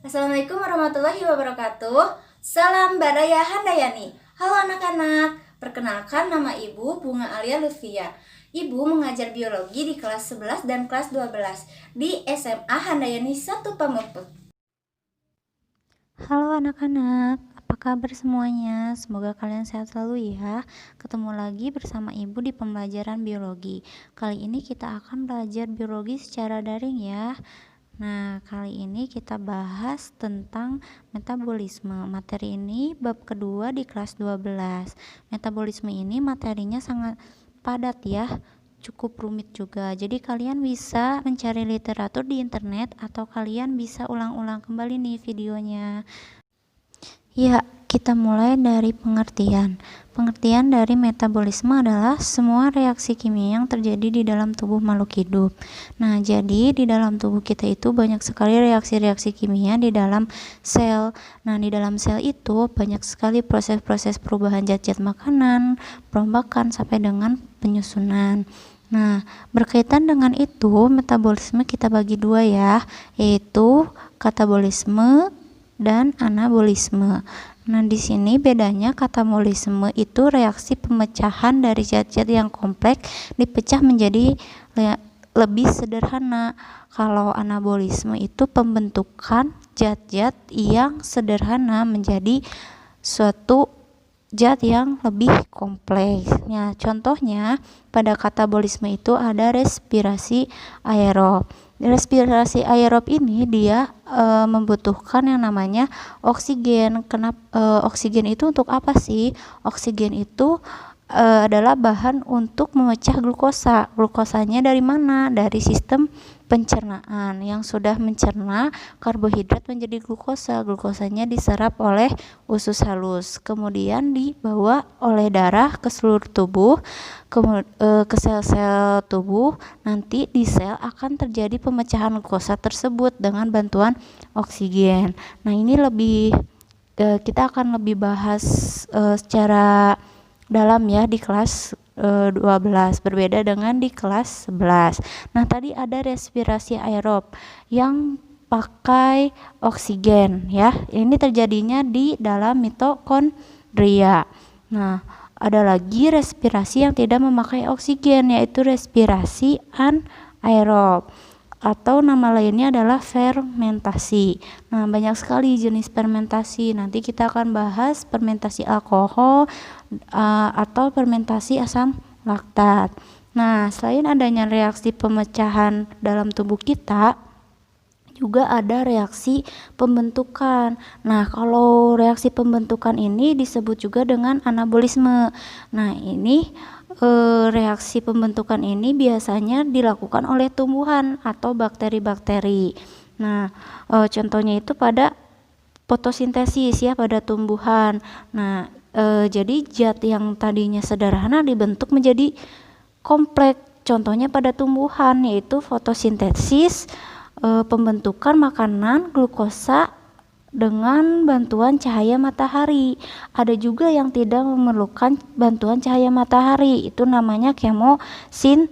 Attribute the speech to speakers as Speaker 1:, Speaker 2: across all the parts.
Speaker 1: Assalamualaikum warahmatullahi wabarakatuh. Salam Badaya Handayani. Halo anak-anak, perkenalkan nama Ibu Bunga Alia Lutfia. Ibu mengajar biologi di kelas 11 dan kelas 12 di SMA Handayani 1 Pamuput.
Speaker 2: Halo anak-anak, apa kabar semuanya? Semoga kalian sehat selalu ya. Ketemu lagi bersama Ibu di pembelajaran biologi. Kali ini kita akan belajar biologi secara daring ya. Nah, kali ini kita bahas tentang metabolisme. Materi ini bab kedua di kelas 12. Metabolisme ini materinya sangat padat ya, cukup rumit juga. Jadi kalian bisa mencari literatur di internet atau kalian bisa ulang-ulang kembali nih videonya. Ya, kita mulai dari pengertian. Pengertian dari metabolisme adalah semua reaksi kimia yang terjadi di dalam tubuh makhluk hidup. Nah, jadi di dalam tubuh kita itu banyak sekali reaksi-reaksi kimia di dalam sel. Nah, di dalam sel itu banyak sekali proses-proses perubahan zat-zat makanan, perombakan sampai dengan penyusunan. Nah, berkaitan dengan itu, metabolisme kita bagi dua ya, yaitu katabolisme dan anabolisme. Nah, di sini bedanya katabolisme itu reaksi pemecahan dari zat-zat yang kompleks dipecah menjadi lebih sederhana. Kalau anabolisme itu pembentukan zat-zat yang sederhana menjadi suatu zat yang lebih kompleks. Nah, contohnya pada katabolisme itu ada respirasi aerob. Respirasi aerob ini dia membutuhkan yang namanya oksigen. Oksigen itu untuk apa sih? Oksigen itu adalah bahan untuk memecah glukosa. Glukosanya dari mana? Dari sistem pencernaan yang sudah mencerna karbohidrat menjadi glukosa. Glukosanya diserap oleh usus halus, kemudian dibawa oleh darah ke seluruh tubuh, ke sel-sel tubuh. Nanti di sel akan terjadi pemecahan glukosa tersebut dengan bantuan oksigen. Nah, ini kita akan lebih bahas secara dalam ya di kelas 12, berbeda dengan di kelas 11. Nah, tadi ada respirasi aerob yang pakai oksigen ya. Ini terjadinya di dalam mitokondria. Nah, ada lagi respirasi yang tidak memakai oksigen, yaitu respirasi anaerob atau nama lainnya adalah fermentasi. Nah, banyak sekali jenis fermentasi. Nanti kita akan bahas fermentasi alkohol atau fermentasi asam laktat. Nah, selain adanya reaksi pemecahan dalam tubuh kita, juga ada reaksi pembentukan. Nah, kalau reaksi pembentukan ini disebut juga dengan anabolisme. Nah, ini reaksi pembentukan ini biasanya dilakukan oleh tumbuhan atau bakteri-bakteri. Nah, contohnya itu pada fotosintesis ya, pada tumbuhan. Nah, jadi zat yang tadinya sederhana dibentuk menjadi kompleks. Contohnya pada tumbuhan yaitu fotosintesis, pembentukan makanan glukosa dengan bantuan cahaya matahari. Ada juga yang tidak memerlukan bantuan cahaya matahari, itu namanya kemosintesis.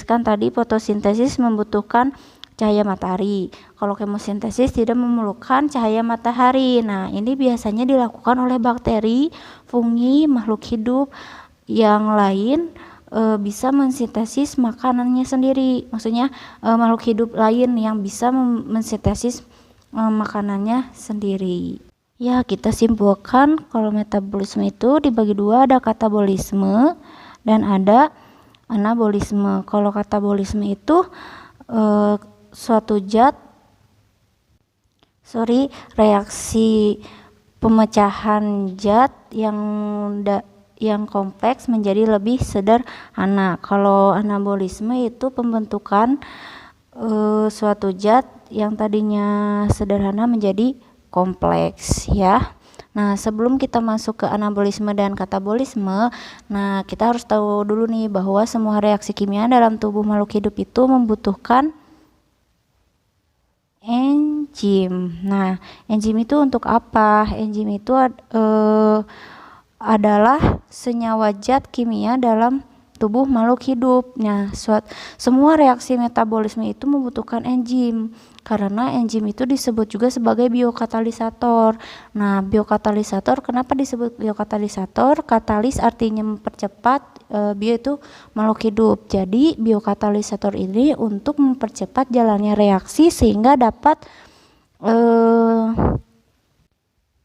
Speaker 2: Kan tadi fotosintesis membutuhkan cahaya matahari, kalau kemosintesis tidak memerlukan cahaya matahari. Nah, ini biasanya dilakukan oleh bakteri, fungi, makhluk hidup yang lain bisa mensintesis makanannya sendiri. Maksudnya makhluk hidup lain yang bisa mensintesis makanannya sendiri. Ya, kita simpulkan kalau metabolisme itu dibagi dua, ada katabolisme dan ada anabolisme. Kalau katabolisme itu suatu reaksi pemecahan zat yang kompleks menjadi lebih sederhana. Kalau anabolisme itu pembentukan suatu zat yang tadinya sederhana menjadi kompleks ya. Nah, sebelum kita masuk ke anabolisme dan katabolisme, nah kita harus tahu dulu nih bahwa semua reaksi kimia dalam tubuh makhluk hidup itu membutuhkan enzim. Nah, enzim itu untuk apa? Enzim itu adalah senyawa zat kimia dalam tubuh makhluk hidup. Nah, semua reaksi metabolisme itu membutuhkan enzim. Karena enzim itu disebut juga sebagai biokatalisator. Nah, biokatalisator kenapa disebut biokatalisator? Katalis artinya mempercepat, bio itu makhluk hidup. Jadi, biokatalisator ini untuk mempercepat jalannya reaksi sehingga dapat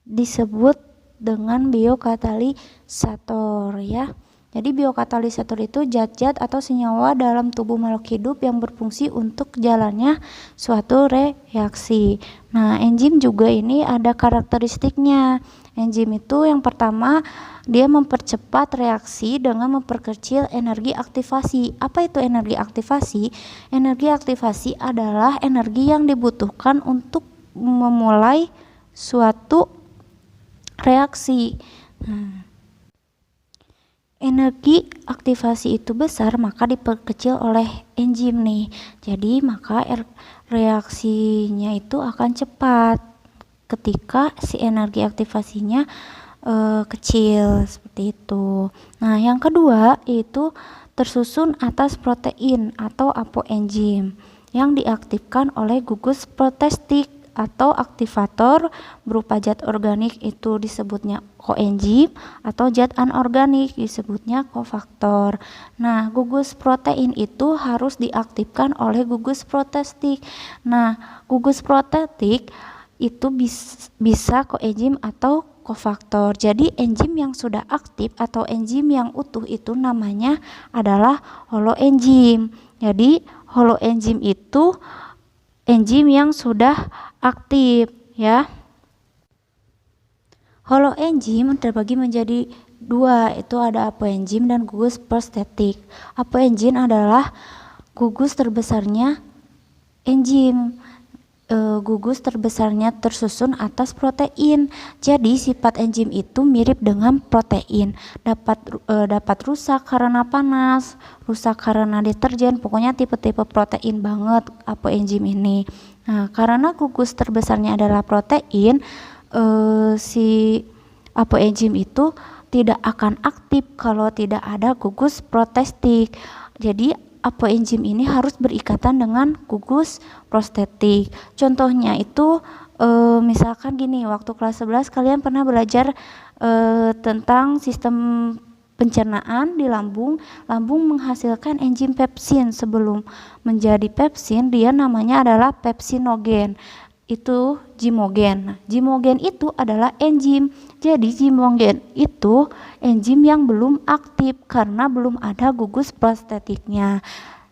Speaker 2: disebut dengan biokatalisator ya. Jadi biokatalisator itu zat-zat atau senyawa dalam tubuh makhluk hidup yang berfungsi untuk jalannya suatu reaksi. Nah, enzim juga ini ada karakteristiknya. Enzim itu yang pertama, dia mempercepat reaksi dengan memperkecil energi aktivasi. Apa itu energi aktivasi? Energi aktivasi adalah energi yang dibutuhkan untuk memulai suatu reaksi. Energi aktivasi itu besar, maka diperkecil oleh enzim nih. Jadi maka reaksinya itu akan cepat ketika si energi aktivasinya kecil, seperti itu. Nah, yang kedua itu tersusun atas protein atau apoenzim yang diaktifkan oleh gugus protestik atau aktivator berupa zat organik itu disebutnya koenzim atau zat anorganik disebutnya kofaktor. Nah, gugus protein itu harus diaktifkan oleh gugus protestik. Nah, gugus protestik itu bisa koenzim atau kofaktor. Jadi enzim yang sudah aktif atau enzim yang utuh itu namanya adalah holoenzim. Jadi holoenzim itu enzim yang sudah aktif ya. Holoenzim terbagi menjadi dua, itu ada apoenzim dan gugus prostetik. Apoenzim adalah gugus terbesarnya enzim. Gugus terbesarnya tersusun atas protein. Jadi sifat enzim itu mirip dengan protein. Dapat rusak karena panas, rusak karena deterjen. Pokoknya tipe-tipe protein banget apoenzim ini. Nah, karena gugus terbesarnya adalah protein, si apoenzim itu tidak akan aktif kalau tidak ada gugus protestik. Jadi apoenzim ini harus berikatan dengan gugus prostetik. Contohnya itu misalkan gini, waktu kelas 11 kalian pernah belajar tentang sistem pencernaan di lambung. Lambung menghasilkan enzim pepsin. Sebelum menjadi pepsin, dia namanya adalah pepsinogen. Itu zimogen. Nah, zimogen itu adalah enzim. Jadi zimogen itu enzim yang belum aktif karena belum ada gugus prostetiknya.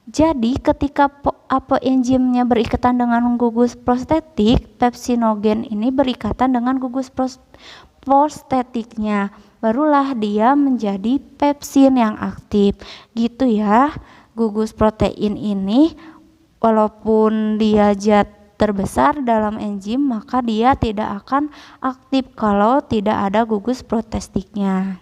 Speaker 2: Jadi ketika apoenzimnya berikatan dengan gugus prostetik, pepsinogen ini berikatan dengan gugus prostetiknya, barulah dia menjadi pepsin yang aktif. Gitu ya. Gugus protein ini walaupun dia zat terbesar dalam enzim, maka dia tidak akan aktif kalau tidak ada gugus protestiknya.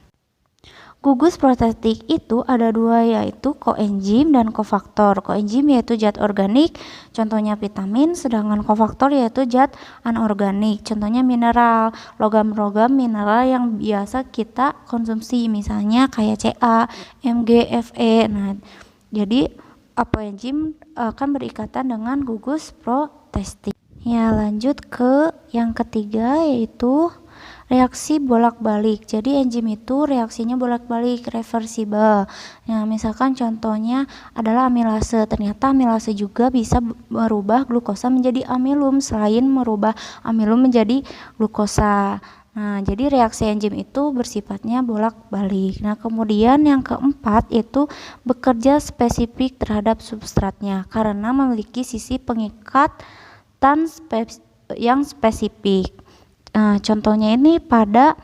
Speaker 2: Gugus protestik itu ada dua, yaitu koenzim dan kofaktor. Koenzim yaitu zat organik, contohnya vitamin, sedangkan kofaktor yaitu zat anorganik, contohnya mineral, logam-logam mineral yang biasa kita konsumsi, misalnya kayak Ca, Mg, Fe. Nah, jadi apoenzim akan berikatan dengan gugus protestik. Ya, lanjut ke yang ketiga, yaitu reaksi bolak-balik. Jadi enzim itu reaksinya bolak-balik, reversibel. Nah, misalkan contohnya adalah amilase. Ternyata amilase juga bisa merubah glukosa menjadi amilum selain merubah amilum menjadi glukosa. Nah, jadi reaksi enzim itu bersifatnya bolak-balik. Nah, kemudian yang keempat itu bekerja spesifik terhadap substratnya karena memiliki sisi pengikatan yang spesifik. Nah, contohnya ini pada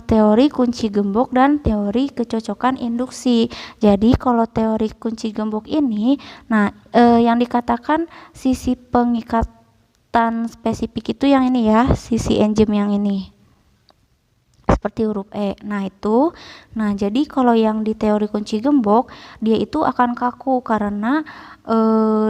Speaker 2: teori kunci gembok dan teori kecocokan induksi. Jadi kalau teori kunci gembok ini, yang dikatakan sisi pengikatan spesifik itu yang ini ya, sisi enzim yang ini. Seperti huruf E. Jadi kalau yang di teori kunci gembok, dia itu akan kaku karena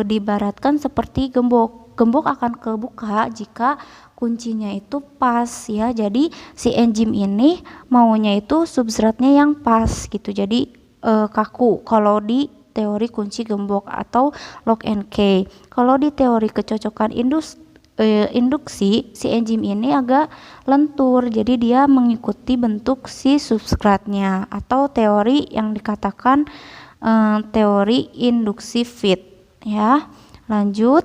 Speaker 2: diibaratkan seperti gembok. Gembok akan kebuka jika kuncinya itu pas ya. Jadi si enzim ini maunya itu substratnya yang pas gitu. Jadi kaku kalau di teori kunci gembok atau lock and key. Kalau di teori kecocokan induksi, si enzim ini agak lentur, jadi dia mengikuti bentuk si substratnya, atau teori yang dikatakan teori induksi fit ya. Lanjut,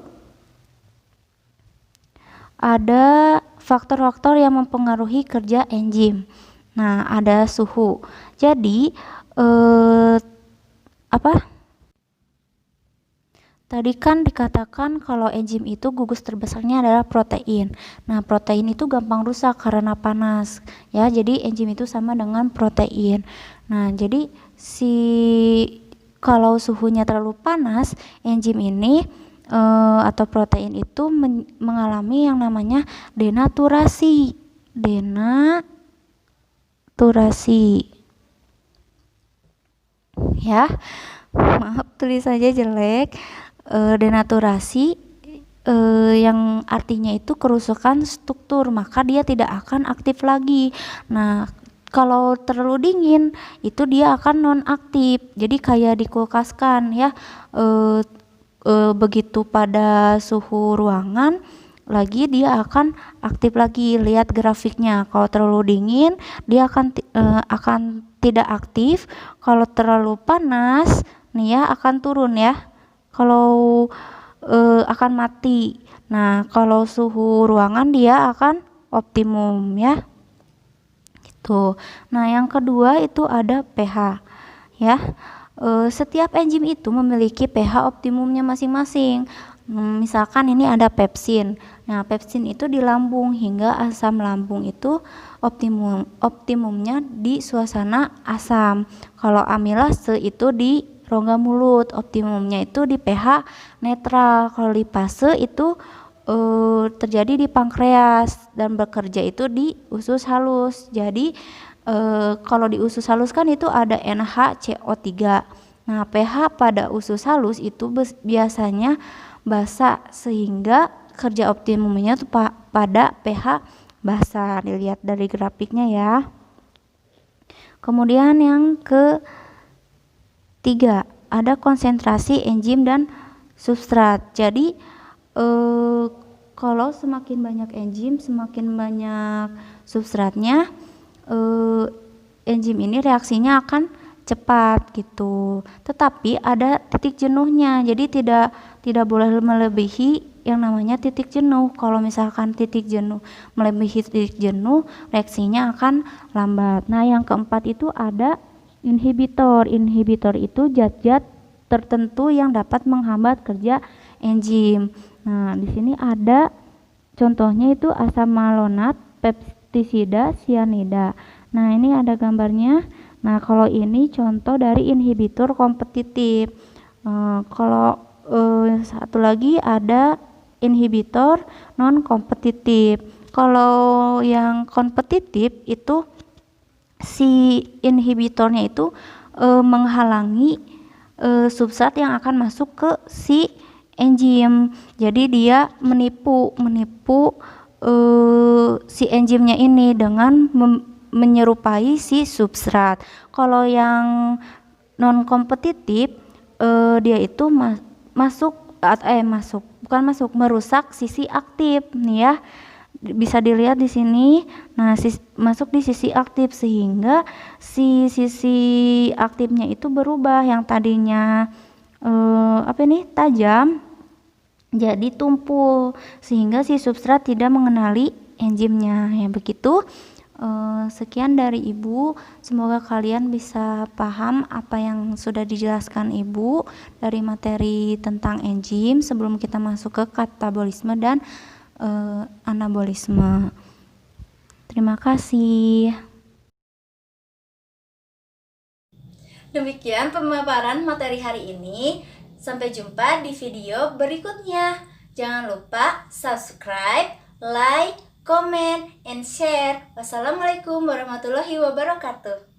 Speaker 2: ada faktor-faktor yang mempengaruhi kerja enzim. Nah, ada suhu. Jadi tadi kan dikatakan kalau enzim itu gugus terbesarnya adalah protein. Nah, protein itu gampang rusak karena panas ya. Jadi enzim itu sama dengan protein. Nah, jadi kalau suhunya terlalu panas, enzim ini atau protein itu mengalami yang namanya denaturasi. Ya, maaf tulisannya jelek. Denaturasi yang artinya itu kerusakan struktur, maka dia tidak akan aktif lagi. Nah, kalau terlalu dingin itu dia akan non aktif, jadi kayak dikulkaskan ya. Begitu pada suhu ruangan lagi dia akan aktif lagi. Lihat grafiknya, kalau terlalu dingin dia akan tidak aktif, kalau terlalu panas nih ya akan turun ya, kalau akan mati. Nah, kalau suhu ruangan dia akan optimum ya gitu. Nah, yang kedua itu ada pH ya. Setiap enzim itu memiliki pH optimumnya masing-masing. Misalkan ini ada pepsin. Nah, pepsin itu di lambung, hingga asam lambung itu optimumnya di suasana asam. Kalau amilase itu di rongga mulut, optimumnya itu di pH netral. Kalau lipase itu terjadi di pankreas dan bekerja itu di usus halus. Jadi kalau di usus halus kan itu ada NaCO3. Nah, pH pada usus halus itu biasanya basa, sehingga kerja optimumnya itu pada pH basa. Dilihat dari grafiknya ya. Kemudian yang ketiga, ada konsentrasi enzim dan substrat. Jadi kalau semakin banyak enzim, semakin banyak substratnya, enzim ini reaksinya akan cepat gitu. Tetapi ada titik jenuhnya. Jadi tidak boleh melebihi yang namanya titik jenuh. Kalau misalkan titik jenuh melebihi titik jenuh, reaksinya akan lambat. Nah, yang keempat itu ada inhibitor. Inhibitor itu zat-zat tertentu yang dapat menghambat kerja enzim. Nah, di sini ada contohnya itu asam malonat, pestisida, sianida. Nah, ini ada gambarnya. Nah, kalau ini contoh dari inhibitor kompetitif. Kalau satu lagi ada inhibitor non kompetitif. Kalau yang kompetitif itu si inhibitornya itu menghalangi substrat yang akan masuk ke si enzim. Jadi dia menipu si enzimnya ini dengan menyerupai si substrat. Kalau yang non kompetitif dia itu merusak sisi aktif nih ya. Bisa dilihat di sini. Nah, masuk di sisi aktif, sehingga si sisi aktifnya itu berubah, yang tadinya tajam jadi tumpul, sehingga si substrat tidak mengenali enzimnya ya. Begitu. Sekian dari Ibu, semoga kalian bisa paham apa yang sudah dijelaskan Ibu dari materi tentang enzim sebelum kita masuk ke katabolisme dan anabolisme. Terima kasih.
Speaker 1: Demikian pemaparan materi hari ini. Sampai jumpa di video berikutnya. Jangan lupa subscribe, like, comment, and share. Wassalamualaikum warahmatullahi wabarakatuh.